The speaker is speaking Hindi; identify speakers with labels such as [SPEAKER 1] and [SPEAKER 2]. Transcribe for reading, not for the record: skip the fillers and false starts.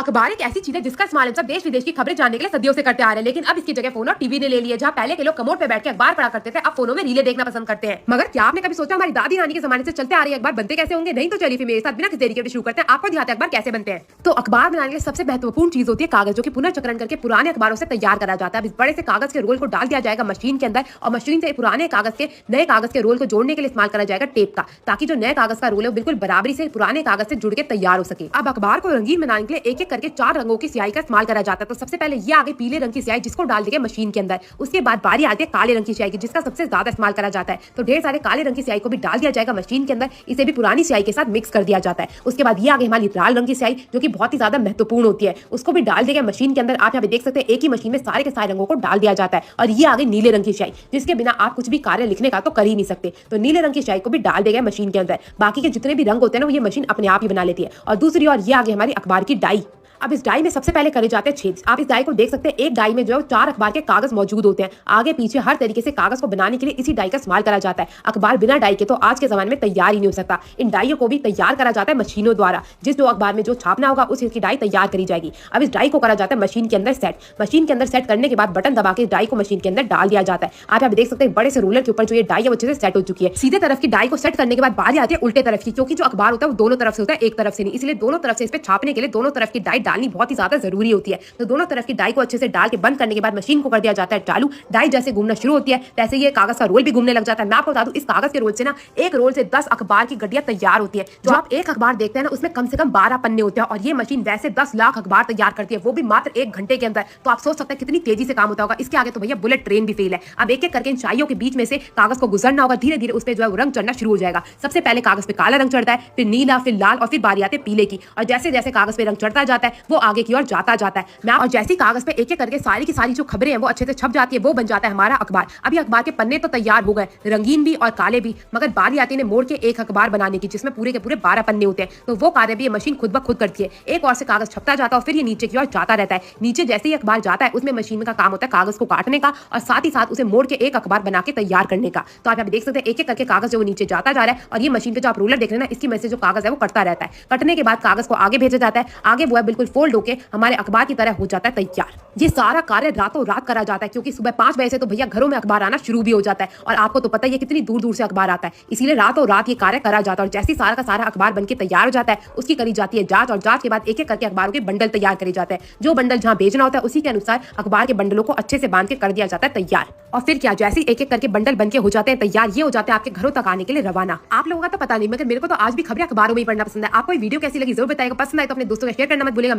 [SPEAKER 1] अखबार एक ऐसी चीज है जिसका इस्तेमाल हम सब देश विदेश की खबरें जानने के लिए सदियों से करते आ रहे हैं, लेकिन अब इसकी जगह फोन और टीवी ने ले लिया। जहाँ पहले के लोग कमोड पे बैठ के अखबार पढ़ा करते थे, अब फोनों में रीले देखना पसंद करते हैं। मगर क्या आपने कभी सोचा हमारी दादी नानी के जमाने से चलते आ रहे अखबार बनते कैसे होंगे? नहीं तो चलिए फिर मेरे साथ बिना किसी देरी के शुरू करते हैं, आपको दिखाते हैं अखबार कैसे बनते हैं। तो अखबार बनाने के लिए सबसे महत्वपूर्ण चीज होती है कागज, जो कि पुनर्चक्रण करके पुराने अखबारों से तैयार करा जाता है। इस बड़े से कागज के रोल को डाल दिया जाएगा मशीन के अंदर और मशीन से पुराने कागज के नए कागज के रोल को जोड़ने के लिए इस्तेमाल करा जाएगा टेप का, ताकि जो नए कागज का रोल है बिल्कुल बराबरी से पुराने कागज से जुड़ के तैयार हो सके। अब अखबार को रंगीन बनाने के लिए एक एक करके 4 रंगों की स्याही का इस्तेमाल करा जाता है। तो सबसे पहले ये आगे पीले रंग की स्याही, जिसको डाल देंगे मशीन के अंदर। उसके बाद बारी आती है काले रंग की स्याही की, जिसका सबसे ज्यादा इस्तेमाल करा जाता है। तो ढेर सारे काले रंग की स्याही को भी डाल दिया जाएगा मशीन के अंदर, इसे भी पुरानी स्याही के साथ मिक्स कर दिया जाता है। उसके बाद ये आगे हमारी लाल रंग की स्याही, जो कि बहुत ही ज्यादा महत्वपूर्ण होती है, उसको भी डाल देंगे मशीन के अंदर। आप यहाँ पे देख सकते हैं एक ही मशीन में सारे के सारे रंगों को डाल दिया जाता है। और ये आगे नीले रंग की स्याही, जिसके बिना आप कुछ भी कार्य लिखने का तो कर ही नहीं सकते। तो नीले रंग की स्याही को भी डाल देंगे मशीन के अंदर। बाकी के जितने भी रंग होते हैं ना, वो ये मशीन अपने आप ही बना लेती है। और दूसरी ओर ये आगे हमारी अखबार की डाई। अब इस डाई में सबसे पहले करे जाते हैं छेद। आप इस डाई को देख सकते हैं, एक डाई में जो 4 अखबार के कागज मौजूद होते हैं। आगे पीछे हर तरीके से कागज को बनाने के लिए इसी डाई का इस्तेमाल करा जाता है। अखबार बिना डाई के तो आज के जमाने में तैयार ही नहीं हो सकता। इन डाइयों को भी तैयार करा जाता है मशीनों द्वारा। जिस जो अखबार में जो छापना होगा उस चीज की डाई तैयार करी जाएगी। अब इस डाई को करा जाता है मशीन के अंदर सेट। मशीन के अंदर सेट करने के बाद बटन दबा के डाई को मशीन के अंदर डाल दिया जाता है। आप यहाँ देख सकते हैं बड़े से रोलर के ऊपर जो ये डाई है वो अच्छे से सेट हो चुकी है। सीधे तरफ की डाई को सेट करने के बाद बारी आती है उल्टे तरफ की, क्योंकि जो अखबार होता है वो दोनों तरफ से होता है, एक तरफ से नहीं। इसलिए दोनों तरफ से इस पे छापने के लिए दोनों तरफ की डाई डालनी बहुत ही ज्यादा जरूरी होती है। तो दोनों तरफ की डाई को अच्छे से डाल के बंद करने के बाद मशीन को कर दिया जाता है चालू। डाई जैसे घूमना शुरू होती है तैसे ये कागज का रोल भी घूमने लग जाता है। मैं आपको बता दूं, इस कागज के रोल से ना एक रोल से 10 अखबार की गड्डियां तैयार होती है। जो आप एक अखबार देखते हैं ना, उसमें कम से कम 12 पन्ने होते हैं और ये मशीन वैसे 10 लाख अखबार तैयार करती है, वो भी मात्र 1 घंटे के अंदर। तो आप सोच सकते हैं कितनी तेजी से काम होता होगा। इसके आगे तो भैया बुलेट ट्रेन भी फेल है। अब एक एक करके इन शाइयों के बीच में से कागज को गुजरना होगा। धीरे धीरे उस पर जो है रंग चढ़ना शुरू हो जाएगा। सबसे पहले कागज पे काला रंग चढ़ता है, फिर नीला, फिर लाल और फिर बारी आती है पीले की। और जैसे जैसे कागज पे रंग चढ़ता जाता है वो आगे की ओर जाता है। और जैसे कागज पे एक एक करके सारी की सारी जो खबरें हैं वो अच्छे से छप जाती है, वो बन जाता है हमारा अखबार। अभी अखबार के पन्ने तो तैयार हो गए, रंगीन भी और काले भी, मगर बारी आती है मोड़ के एक अखबार बनाने की, जिसमें पूरे के पूरे 12 पन्ने होते हैं। तो वो कार्य भी ये मशीन खुद ब खुद करती है। एक और से कागज छपता जाता है और फिर ये नीचे की ओर जाता रहता है। नीचे जैसे ही अखबार जाता है उसमें मशीन का काम होता है कागज को काटने का और साथ ही साथ उसे मोड़ के एक अखबार बना के तैयार करने का। तो आप यहाँ देख सकते हैं एक एक करके कागज जो नीचे जाता जा रहा है और ये मशीन पे जो आप रोलर देख रहे हैं ना, इसकी मदद से जो कागज है वो कटता रहता है। कटने के बाद कागज को आगे भेजा जाता है। आगे वो है बिल्कुल फोल्ड होकर हमारे अखबार की तरह हो जाता है तैयार। ये सारा कार्य रातों रात करा जाता है, क्योंकि सुबह 5 बजे से तो भैया घरों में अखबार आना शुरू भी हो जाता है। और आपको तो पता ही है कितनी दूर दूर से अखबार आता है, इसीलिए रातों रात ये कार्य करा जाता है। और जैसे सारा का सारा अखबार बनके तैयार हो जाता है, उसकी करी जाती है जांच और जांच के बाद एक एक करके अखबारों के बंडल तैयार करे जाते हैं। जो बंडल जहां भेजना होता है उसी के अनुसार अखबार के बंडलों को अच्छे से बांध के कर दिया जाता है तैयार। और फिर क्या, जैसे एक एक करके बंडल बनके हो जाते हैं तैयार, ये हो जाते हैं आपके घरों तक आने के लिए रवाना। आप लोगों का तो पता नहीं, मगर मेरे को तो आज भी खबरें अखबारों में ही पढ़ना पसंद है। आपको ये वीडियो कैसी लगी जरूर बताइएगा। पसंद आए तो अपने दोस्तों को शेयर करना मत भूलिएगा।